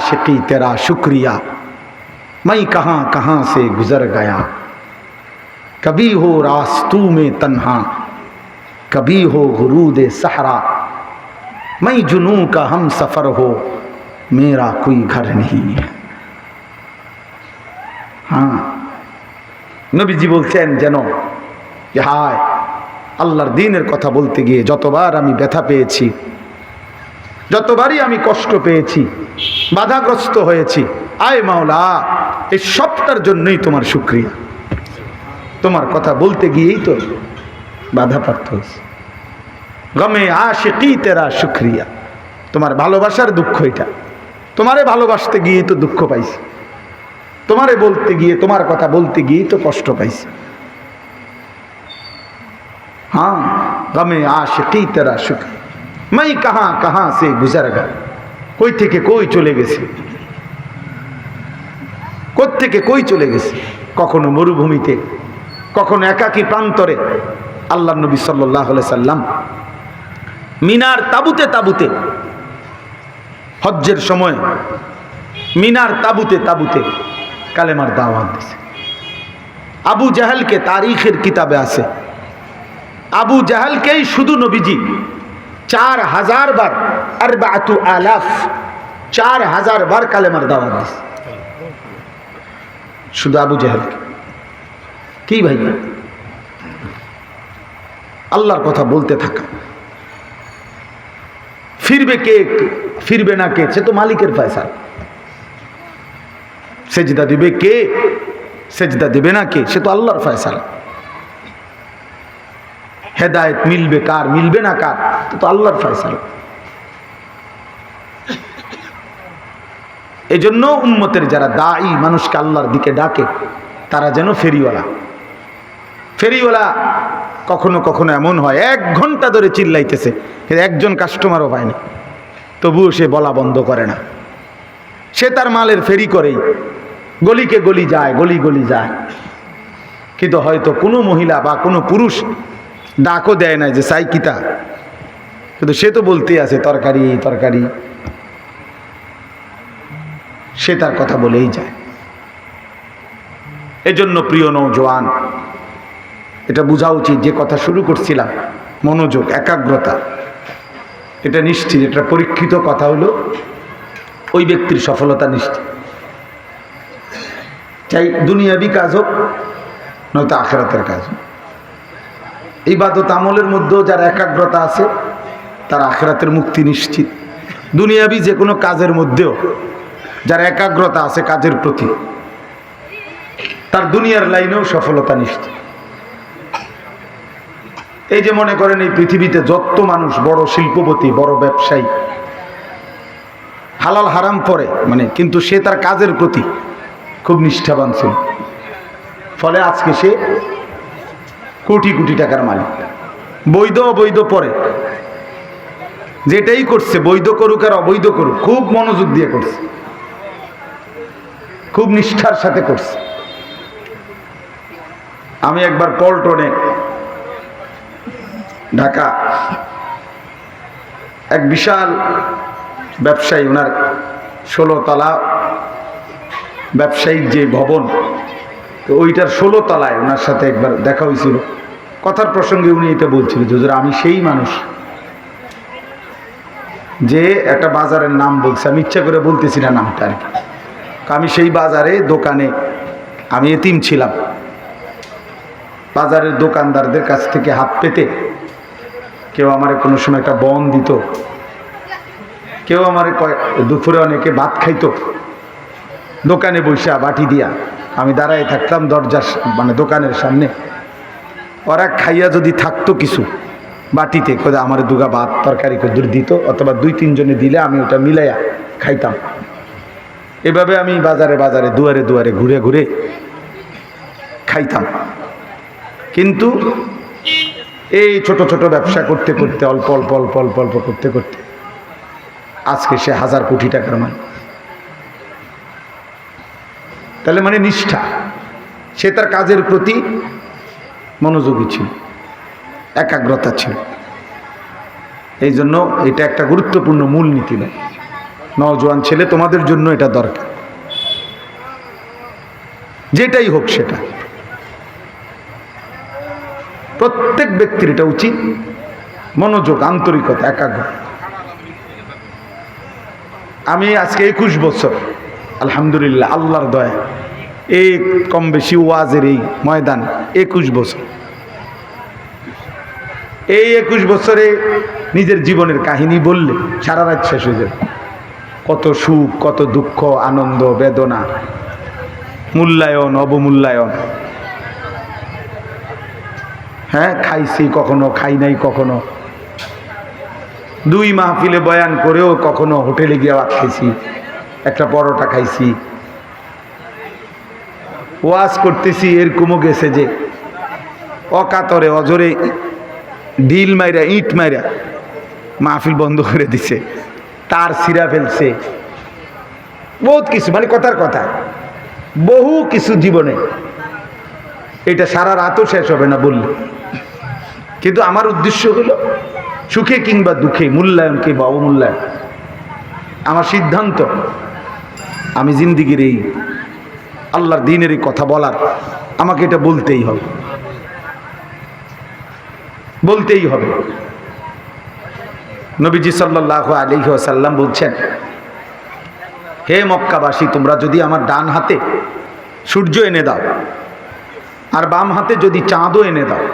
आशिकी तेरा शुक्रिया मैं कहाँ कहाँ से गुजर गया कभी हो रास्तू में तन्हा कभी हो गुरूद सहरा मैं जुनूं का हम सफ़र हो मेरा कोई घर नहीं है। हाँ নবীজি বলছেন যেন যে হায় আল্লাহর দ্বীনের কথা বলতে গিয়ে যতবার আমি ব্যথা পেয়েছি, যতবারই আমি কষ্ট পেয়েছি, বাধাগ্রস্ত হয়েছি, আয় মাওলা এই সবটার জন্যই তোমার শুকরিয়া। তোমার কথা বলতে গিয়েই তো বাধাপ্রাপ্ত হয়েছে। গমে আশিকি তেরা শুকরিয়া, তোমার ভালোবাসার দুঃখ এটা। তোমারে ভালোবাসতে গিয়েই তো দুঃখ পাইছি, তোমারে বলতে গিয়ে তোমার কথা বলতে গিয়েই তো কষ্ট পাইছি। हाँ गमे आशिकी तेरा शुक्र मैं कहाँ कहाँ से गुजर गया, কই থেকে কই চলে গেছে, কোত্থেকে কই চলে গেছে। কখনো মরুভূমিতে, কখনো একাকী প্রান্তরে। আল্লাহ নবী সাল্লাল্লাহু আলাইহি সাল্লাম মিনার তাবুতে তাবুতে, হজ্জের সময় মিনার তাবুতে তাবুতে কালেমার দাওয়াত দিয়েছে। আবু জাহেলকে তারিখের কিতাবে আছে, আবু জাহেলকেই শুধু নবীজি 4000 বার, 4000 বার কালেমার দাওয়াত দিয়েছে শুধু আবু জাহেলকে। কি ভাইয়া, আল্লাহর কথা বলতে থাকা। ফিরবে কে ফিরবে না কে সে তো মালিকের ফয়সালা। সেজদা দিবে কে, সেজদা দিবে না কে সে তো আল্লাহর ফয়সালা। হেদায়েত মিলবে কার, মিলবে না কার তো আল্লাহর ফয়সালা। এজন্য উম্মতের যারা দায়ী, মানুষকে আল্লাহর দিকে ডাকে, তারা যেন ফেরিওয়ালা। ফেরিওয়ালা কখনো কখনো এমন হয় 1 ঘন্টা ধরে চিল্লাইতেছে, একজন কাস্টমারও পায় না, তবুও সে বলা বন্ধ করে না। সে তার মালের ফেরি করেই গলিকে গলি যায়, গলি গলি যায়, কিন্তু হয়তো কোনো মহিলা বা কোনো পুরুষ ডাকও দেয় না যে চাই কিতা, কিন্তু সে তো বলতেই আছে তরকারি তরকারি, সে তার কথা বলেই যায়। এজন্য প্রিয় নওজোয়ান, এটা বোঝা উচিত, যে কথা শুরু করছিলাম, মনোযোগ, একাগ্রতা, এটা নিশ্চিত, এটা পরীক্ষিত কথা হলো ওই ব্যক্তির সফলতা নিশ্চিত। চাই দুনিয়াবি কাজ হোক নয়তো আখিরাতের কাজ হোক। ইবাদত আমলের মধ্যেও যার একাগ্রতা আছে তার আখিরাতের মুক্তি নিশ্চিত। দুনিয়াবি যে কোনো কাজের মধ্যেও যার একাগ্রতা আছে কাজের প্রতি, তার দুনিয়ার লাইনেও সফলতা নিশ্চিত। এই যে মনে করেন এই পৃথিবীতে যত মানুষ বড় শিল্পপতি, বড় ব্যবসায়ী, হালাল হারাম পড়ে মানে, কিন্তু সে তার কাজের প্রতি খুব নিষ্ঠাবান ছিল, ফলে আজকে সে কোটি কোটি টাকার মালিক। বৈধ অবৈধ পরে যেটাই করছে, বৈধ করুক আর অবৈধ করুক, খুব মনোযোগ দিয়ে করছে, খুব নিষ্ঠার সাথে করছে। আমি একবার পল্টনে ঢাকা এক বিশাল ব্যবসায়ী, ওনার 16 তলা ব্যবসায়িক যে ভবন, তো ওইটার 16 তলায় ওনার সাথে একবার দেখা হয়েছিল। কথার প্রসঙ্গে উনি এটা বলছিল যে হুজুর আমি সেই মানুষ, যে একটা বাজারের নাম বলছে, আমি ইচ্ছা করে বলতেছি না নামটা আর কি। আমি সেই বাজারে দোকানে, আমি এতিম ছিলাম, বাজারের দোকানদারদের কাছ থেকে হাত পেতে কেউ আমারে কোনো সময় একটা বন দিত, কেউ আমারে দুপুরে অনেকে ভাত খাইতো, দোকানে বসে বাটি দিয়া আমি দাঁড়ায় থাকতাম দরজার মানে দোকানের সামনে। ওরা খাইয়া যদি থাকতো কিছু বাটিতে, কোথায় আমার দুগা ভাত তরকারি দূর দিত, অথবা 2-3 জনে দিলে আমি ওটা মিলাইয়া খাইতাম। এভাবে আমি বাজারে বাজারে দুয়ারে দুয়ারে ঘুরে ঘুরে খাইতাম। কিন্তু এই ছোট ছোট ব্যবসা করতে করতে, অল্প অল্প অল্প অল্প অল্প করতে করতে আজকে সে 1000 কোটি টাকার মালিক। তাহলে মানে নিষ্ঠা, সে তার কাজের প্রতি মনোযোগী ছিল, একাগ্রতা ছিল। এই জন্য এটা একটা গুরুত্বপূর্ণ মূলনীতি নয়। নওজোয়ান ছেলে, তোমাদের জন্য এটা দরকার, যেটাই হোক সেটা। প্রত্যেক ব্যক্তির এটা উচিত, মনোযোগ, আন্তরিকতা, একাগ্র। আমি আজকে 21 বছর আলহামদুলিল্লাহ, আল্লাহর দয়া, এই কম বেশি ওয়াজের এই ময়দান 21 বছর। এই 21 বছরে নিজের জীবনের কাহিনী বললে সারা রাত শেষ হয়ে যাবে। কত সুখ, কত দুঃখ, আনন্দ, বেদনা, মূল্যায়ন, অবমূল্যায়ন। হ্যাঁ, খাইছি কখনো, খাই নাই কখনো, 2 মাহফিলে বয়ান করেও কখনো হোটেলে গিয়ে ভাত খাইছি, একটা পরোটা খাইছি, ওয়াজ করতেছি এরকমও গেছে যে অকাতরে অজরে ঢিল মাইরা, ইট মাইরা মাহফিল বন্ধ করে দিছে, তার ছিঁড়া ফেলছে, বহুত কিছু, মানে কথার কথা, বহু কিছু জীবনে। এটা সারা রাতও শেষ হবে না বললে। কিন্তু আমার উদ্দেশ্য হলো সুখে কিংবা দুঃখে, মূল্যায়ন কিংবা অবমূল্যায়ন, আমার সিদ্ধান্ত আমি জিন্দিগির এই আল্লাহর দ্বীনের এই কথা বলার, আমাকে এটা বলতেই হবে, বলতেই হবে। নবীজি সাল্লাল্লাহু আলাইহি ওয়াসাল্লাম বলছেন, হে মক্কাবাসী, তোমরা যদি আমার ডান হাতে সূর্য এনে দাও আর বাম হাতে যদি চাঁদও এনে দাও,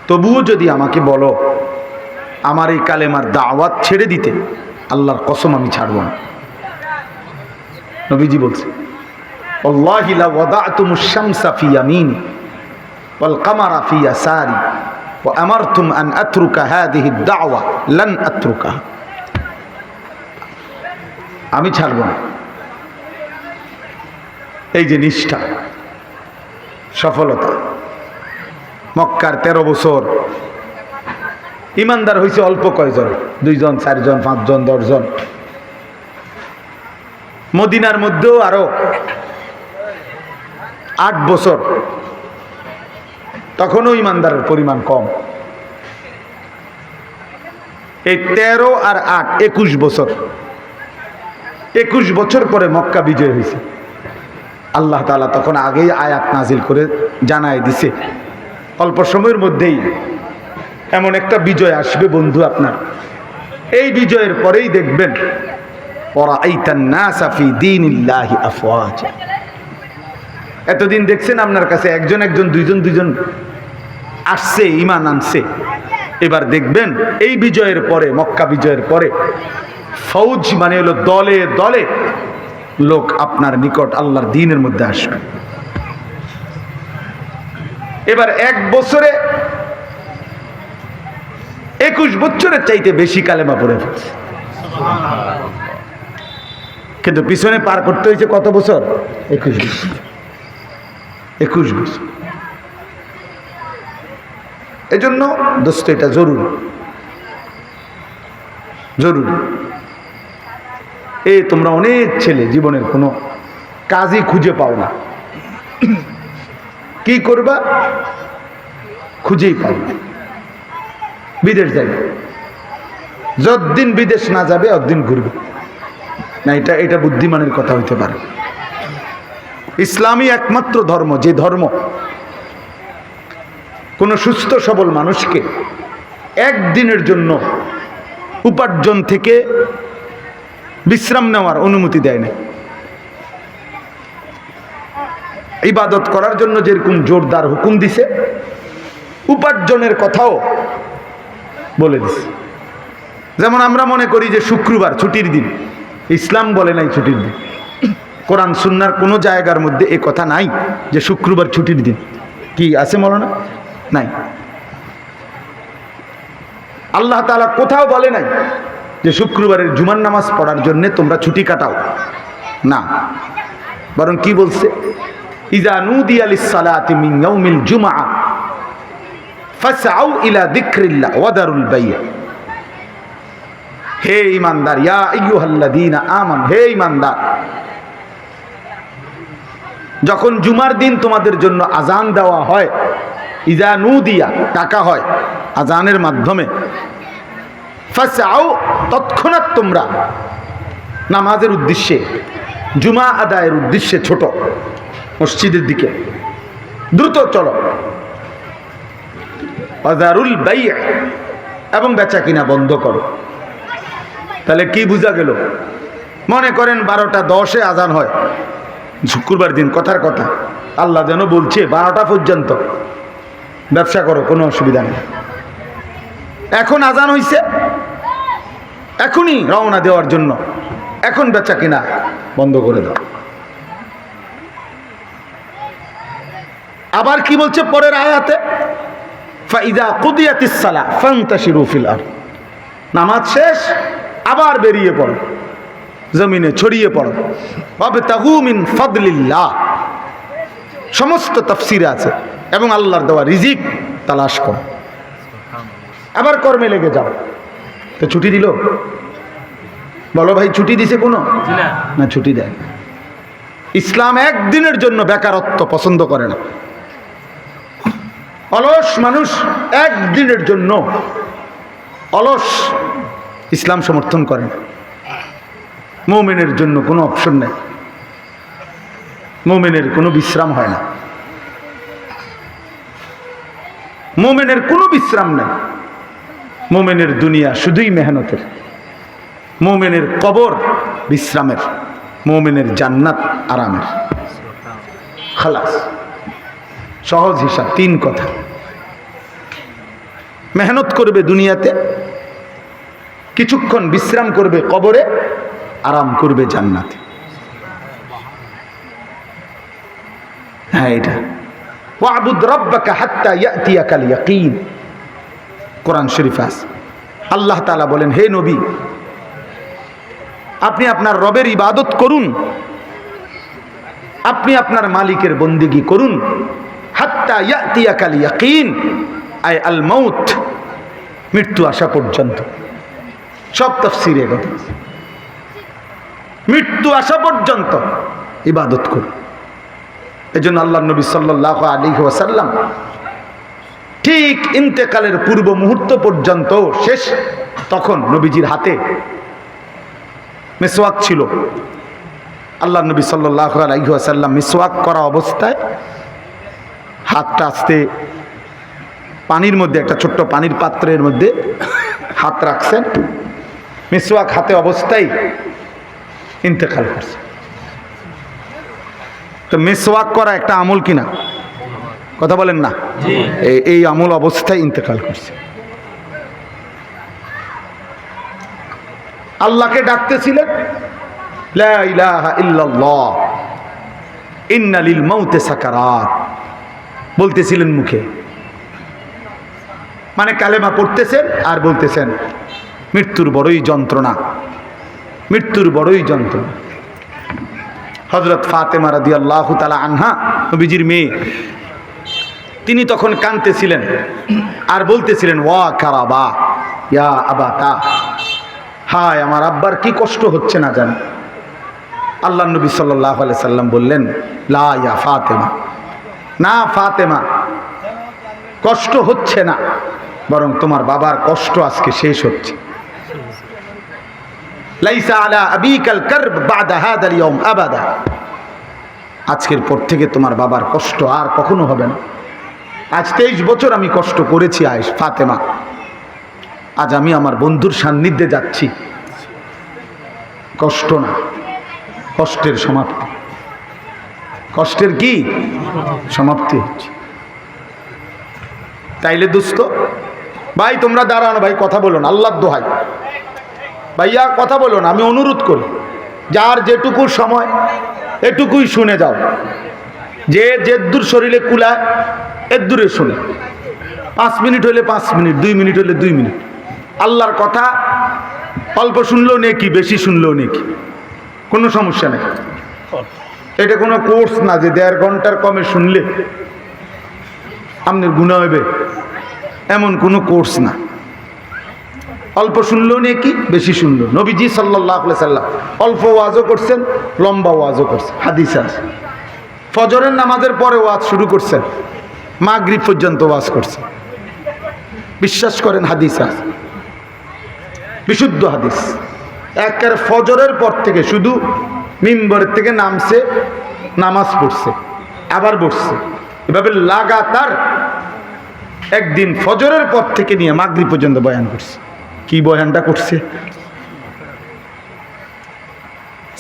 তবুও যদি আমাকে বলো আমার এই কালেমার দাওয়াত ছেড়ে দিতে, আল্লাহর কসম আমি ছাড়ব না। নবীজি বলছে, আল্লাহি লা ওয়াদাতুমুশ শামসা ফি ইয়ামিনি ওয়াল কামারা ফি ইয়াসারি ওয়া আমারতুম আন আতরুকা হাযিহি আদ-দাওয়া লান আতরুকা। আমি ছাড়ব না। এই যে নিষ্ঠা, সফলতা, মক্কার 13 বছর ইমানদার হয়েছে অল্প কয়জন, 2 জন, 4 জন, 5 জন, 10 জন। মদিনার মধ্যেও আরো 8 বছর, তখনও ইমানদারের পরিমাণ কম। এই 13 আর 8 21 বছর, 21 বছর পরে মক্কা বিজয় হয়েছে। আল্লাহ তাআলা তখন আগেই আয়াত নাজিল করে জানায় দিছে, অল্প সময়ের মধ্যেই এমন একটা বিজয় আসবে বন্ধু আপনার। এই বিজয়ের পরেই দেখবেন ওয়ারাআইতান নাসা ফি দীনিল্লাহি আফওয়াজা। এতদিন দেখছেন আপনার কাছে একজন একজন, 2 জন 2 জন আসছে, ঈমান আনছে। এবার দেখবেন এই বিজয়ের পরে, মক্কা বিজয়ের পরে ফৌজ, মানে হলো দলে দলে লোক আপনার নিকট আল্লাহর দ্বীনের মধ্যে আসবে। এবার 1 বছরে 21 বছরের চাইতে বেশি কালেমা পড়ে ফেলছে। কিন্তু পিছনে পার করতে হয়েছে কত বছর? 21 বছর। 21 বছর। এজন্য দোস্ত, এটা জরুরি, জরুরি। এই তোমরা অনেক ছেলে জীবনের কোনো কাজই খুঁজে পাও না, কি করবা খুঁজেই পাও না, বিদেশ যাবে। যতদিন বিদেশ না যাবে অতদিন ঘুরবে না। এটা বুদ্ধিমানের কথা হইতে পারে। ইসলামই একমাত্র ধর্ম, যে ধর্ম কোন সুস্থ সবল মানুষকে একদিনের জন্য উপার্জন থেকে বিশ্রাম নেওয়ার অনুমতি দেয় না। ইবাদত করার জন্য যেরকম জোরদার হুকুম দিছে, উপার্জনের কথাও বলে দিছে। যেমন আমরা মনে করি যে শুক্রবার ছুটির দিন, ইসলাম বলে নাই ছুটির দিন। কোরআন সুন্নাহর কোনো জায়গার মধ্যে এ কথা নাই যে শুক্রবার ছুটির দিন। কি আছে মৌলানা? নাই। আল্লাহ তাআলা কোথাও বলে নাই যে শুক্রবারের জুমার নামাজ পড়ার জন্য তোমরা ছুটি কাটাও, না। বরং কি বলছে? ইযা নুদিয়া লিস-সালাতি মিন ইয়াউমিল জুমআ ফাসআউ ইলা যিকরিল্লাহ ওয়া দারুল বাই'। হে ঈমানদার, ইয়া আইয়ুহাল্লাযীনা আমানু, হে ঈমানদার, যখন জুমার দিন তোমাদের জন্য আজান দেওয়া হয়, ইযা নুদিয়া ডাকা হয় আজানের মাধ্যমে, ফাসআউ তৎক্ষণাৎ তোমরা নামাজের উদ্দেশ্যে, জুমা আদায়ের উদ্দেশ্যে ছোট মসজিদের দিকে দ্রুত চলো। ওয়াজারুল বাই', এবং বেচা কিনা বন্ধ করো। তাহলে কি বোঝা গেল? মনে করেন 12টা 10-এ আজান হয় শুক্রবার দিন, কথার কথা, আল্লাহ যেন বলছে 12টা পর্যন্ত ব্যবসা করো, কোনো অসুবিধা নেই। এখন আজান হইছে, এখনই রওনা দেওয়ার জন্য, এখন বেচা কিনা বন্ধ করে দাও। আবার কি বলছে পরের আয়াতে? ফাইদা কুদিয়াতিস সালাহ ফান্তাশিরু ফিল আরদ, নামাজ শেষ আবার বেরিয়ে পড়ো, জমিনে ছড়িয়ে পড়ো। ওয়াবতাগু মিন ফাদলিল্লাহ, সমস্ত তাফসীরে আছে, এবং আল্লাহর দেওয়া রিজিক তালাশ করো, আবার কর্মে লেগে যাও। তো ছুটি দিল? বলো ভাই, ছুটি দিছে কোনো? না, ছুটি দেয়। ইসলাম একদিনের জন্য বেকারত্ব পছন্দ করে না। অলস মানুষ একদিনের জন্য অলস ইসলাম সমর্থন করে না। মুমিনের জন্য কোনো অপশন নেই, মুমিনের কোনো বিশ্রাম হয় না, মুমিনের কোনো বিশ্রাম নেই। মুমিনের দুনিয়া শুধুই মেহনতের, মুমিনের কবর বিশ্রামের, মুমিনের জান্নাত আরামের। খালাস, সহজ হিসাব, 3 কথা। মেহনত করবে দুনিয়াতে, কিছুক্ষণ বিশ্রাম করবে কবরে, আরাম করবে জান্নাতে। হ্যাঁ, এটা ওয়াবুদ রাব্বাকা হাত্তা ইয়াতিয়াকাল ইয়াকিন, কোরআন শরীফে আছে। আল্লাহ তাআলা বলেন, হে নবী, আপনি আপনার রবের ইবাদত করুন, আপনি আপনার মালিকের বন্দেগী করুন, হাত্তা ইয়াতিয়াকাল ইয়াকিন, আয় আল মাউত, মৃত্যু আসা পর্যন্ত। সব তাফসীরে কথা, মৃত্যু আসা পর্যন্ত ইবাদত করুন। এজন্য আল্লাহর নবী সাল্লাল্লাহু আলাইহি ওয়াসাল্লাম ঠিক ইন্তেকালের পূর্ব মুহূর্ত পর্যন্ত শেষ, তখন নবীজির হাতে মিসওয়াক ছিল। আল্লাহর নবী সাল্লাল্লাহু আলাইহি ওয়াসাল্লাম মিসওয়াক করা অবস্থায় হাতটা আস্তে পানির মধ্যে, একটা ছোট্ট পানির পাত্রের মধ্যে হাত রাখছেন, মিসওয়াক হাতে অবস্থায় ইন্তেকাল করছে। তো মিসওয়াক করা একটা আমল কিনা? কথা বলেন না? এই আমল অবস্থায় ইন্তেকাল করছে। আল্লাহকে ডাকতেছিলেন, লা ইলাহা ইল্লাল্লাহ ইন্না লিল মাউতি সাকারাত, বলতেছিলেন মুখে, মানে কালেমা পড়তেছেন আর বলতেছেন মৃত্যুর বড়ই যন্ত্রণা, মৃত্যুর বড়ই যন্ত্রণা। হযরত ফাতেমা রাদিয়াল্লাহু তাআলা আনহা, নবীজির মেয়ে, তিনি তখন কাঁদতেছিলেন আর বলতেছিলেন, ওয়া কারাবা ইয়া আবাতা, হায় আমার আব্বার কি কষ্ট হচ্ছে না জানি। আল্লাহ নবী সাল্লাল্লাহু আলাইহি সাল্লাম বললেন, লা ইয়া ফাতেমা, না ফাতেমা, কষ্ট হচ্ছে না, বরং তোমার বাবার কষ্ট আজকে শেষ হচ্ছে। লাইসা আলা আবিকাল কারব বাদা হাদাল ইয়াউম আবাদা, আজকের পর থেকে তোমার বাবার কষ্ট আর কখনো হবে না। আজ 23 বছর আমি কষ্ট করেছি আয়েশ ফাতেমা, আজ আমি আমার বন্ধুর সান্নিধ্যে যাচ্ছি, কষ্ট না, কষ্টের সমাপ্তি। কষ্টের কি সমাপ্তি হচ্ছে। তাইলে দোস্ত ভাই, তোমরা দাঁড়ানো ভাই, কথা বলো না, আল্লাহর দোহাই ভাইয়া, কথা বলো না, আমি অনুরোধ করি, যার যেটুকু সময় এটুকুই শুনে যাও, যে যেদূর শরীরে কুলায় এদূরে শুনে, 5 মিনিট হলে 5 মিনিট, 2 মিনিট হলে 2 মিনিট। আল্লাহর কথা অল্প শুনলেও নেকি, বেশি শুনলেও নেকি, কোনো সমস্যা নেই। এটা কোনো কোর্স না যে 1.5 ঘন্টার কমে শুনলে আপনার গুনাহ হবে, এমন কোনো কোর্স না। অল্প শুনলেও নেকি, বেশি শুনলেও। নবীজি সাল্লাল্লাহু আলাইহি সাল্লাম অল্প ওয়াজও করছেন, লম্বা ওয়াজও করছেন, হাদিস আছে। ফজরের নামাজের পরে ওয়াজ শুরু করছেন, মাগরিব পর্যন্ত ওয়াজ করছেন। বিশ্বাস করেন, হাদিস আছে, বিশুদ্ধ হাদিস। একের ফজরের পর থেকে শুধু মিম্বরের থেকে নামছে, নামাজ পড়ছে, আবার বসছে, এভাবে লাগাতার একদিন ফজরের পর থেকে নিয়ে মাগরিব পর্যন্ত বয়ান করছে। কি বয়ানটা করছে?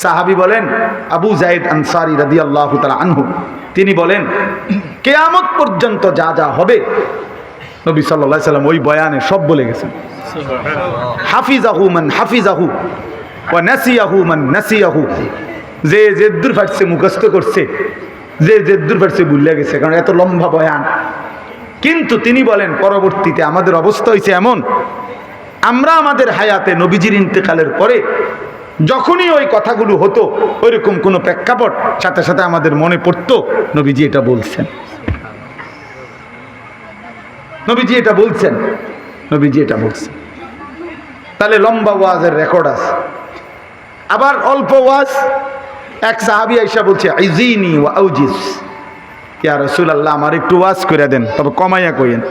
সাহাবী বলেন, আবু যায়েদ আনসারী রাদিয়াল্লাহু তাআলা আনহু, তিনি বলেন কিয়ামত পর্যন্ত যা যা হবে নবী সাল্লাল্লাহু আলাইহি সাল্লাম ওই বয়ানে সব বলে গেছেন। হাফিজাহু মান হাফিজাহু ওয়া নাসিয়াহু মান নাসিয়াহু, যে যেদ্দুর ফাটছে মুখস্থ করছে, যে যেদ্দুর ফাটছে ভুলে গেছে, কারণ এত লম্বা বয়ান। কিন্তু তিনি বলেন পরবর্তীতে আমাদের অবস্থা হয়েছে এমন, আমরা আমাদের হায়াতে নবীজির ইন্তেকালের পরে যখনই ওই কথাগুলো হতো ওইরকম কোনো প্রেক্ষাপট, সাথে সাথে আমাদের মনে পড়তো নবীজি এটা বলছেন, নবীজি এটা বলছেন, নবীজি এটা বলছেন। তাহলে লম্বা ওয়াজের রেকর্ড আছে। আবার অল্প ওয়াজ, এক সাহাবী আয়েশা বলছে আইজিনি ওয়া আউজিস, ইয়া রাসূলুল্লাহ আমার একটু ওয়াজ করে দেন, তবে কমাইয়া কইেন।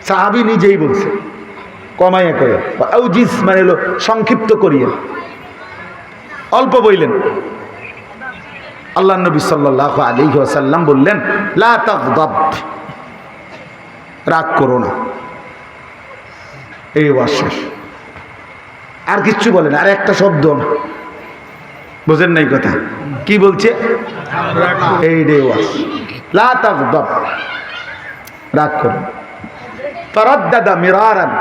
সাহাবী নিজেই বলছে কমাইয়া কইেন, আউজিস মানে হলো সংক্ষিপ্ত করিয়েন, অল্প বইলেন। আল্লাহ নবী সাল্লাল্লাহু আলাইহি ওয়াসাল্লাম বললেন লা তাগদাব, রাগ করো না। এই ওয়াজ শেষ, আর কিচ্ছু বলেন, আর একটা শব্দ না। বুঝেন নাই কথা? কি বলছে? এই রে ওয়াজ, লা তাগদাব, রাগ করো। তারাদ্দাদা মিরারান,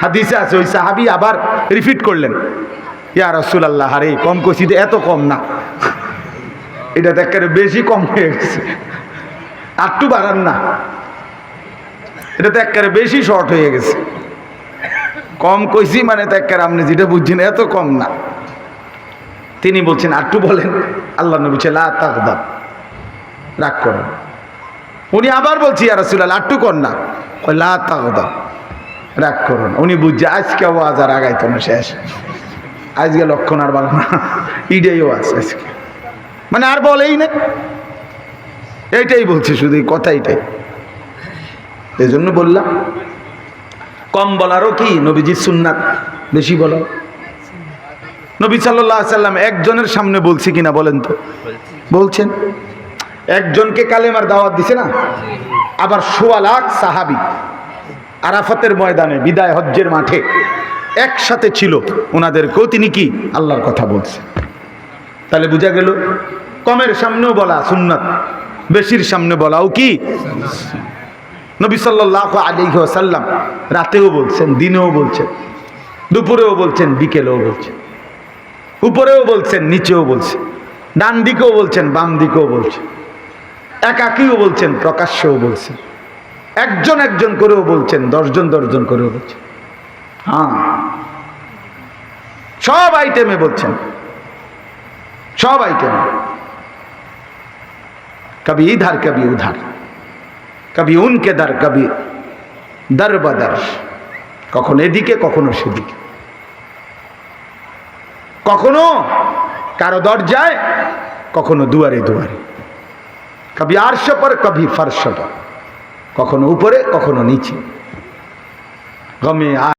হাদিসে আছে ওই সাহাবী আবার রিপিট করলেন, ইয়া রাসূলুল্লাহ আরে কম কইছি, এত কম না, এটা তো একেবারে বেশি কম হয়ে গেছে, আরটু বাড়ান না, এটা তো একেবারে বেশি শর্ট হয়ে গেছে। কম কইছি মানে তো একেবারে আপনি যেটা বুঝছেন এত কম না। তিনি বলছেন আরটু বলেন। আল্লাহ নবী বলছে লা তাগদাব, রাগ করেন। উনি আবার বলছি ইয়া রাসূলুল্লাহ আরটু কর না, কয় লা তাগদাব, রাগ করুন। উনি বুঝছে আজকে ওয়াজ আর আগাইতো না, শেষ, আজকে লক্ষণ আর ভালো না, ইডেই ওয়াজ আজকে, মানে আর বলেই না, এইটাই বলছে, শুধু এই কথা এইটাই। এই জন্য বললাম কম বলারও কি নবীজির সুন্নাত, বেশি বলো। নবী সাল্লাল্লাহু আলাইহি সাল্লাম একজনের সামনে বলছি কিনা বলেন তো? বলছেন। একজনকে কালেমার দাওয়াত দিছে না, আবার ১৬ লাখ সাহাবী আরাফাতের ময়দানে বিদায় হজ্জের মাঠে একসাথে ছিল, ওনাদেরকেও তিনি কি আল্লাহর কথা বলছে। তাহলে বোঝা গেল কমের সামনেও বলা সুন্নাত, বেশির সামনে বলাও কি। নবী সাল্লাল্লাহু আলাইহি ওয়াসাল্লাম রাতেও বলছেন, দিনেও বলছেন, দুপুরেও বলছেন, বিকেলেও বলছেন, উপরেও বলছেন, নিচেও বলছেন, ডান দিকেও বলছেন, বাম দিকেও বলছেন, একাকীও বলছেন, প্রকাশ্যেও বলছেন, একজন একজন করেও বলছেন, ১০ জন ১০ জন করেও বলছেন। হ্যাঁ, সব আইটেমে বলছেন, সব আইটেমে, কবি ইধার কবি উধার, কবি উনকে দার কবি দর বদর, কখনো এদিকে কখনো সেদিকে, কখনো কারো দরজায় কখনো দুয়ারে দুয়ারে, কবি আরশ পর কবি ফরশ পর, কখনো উপরে কখনো নিচে, গমে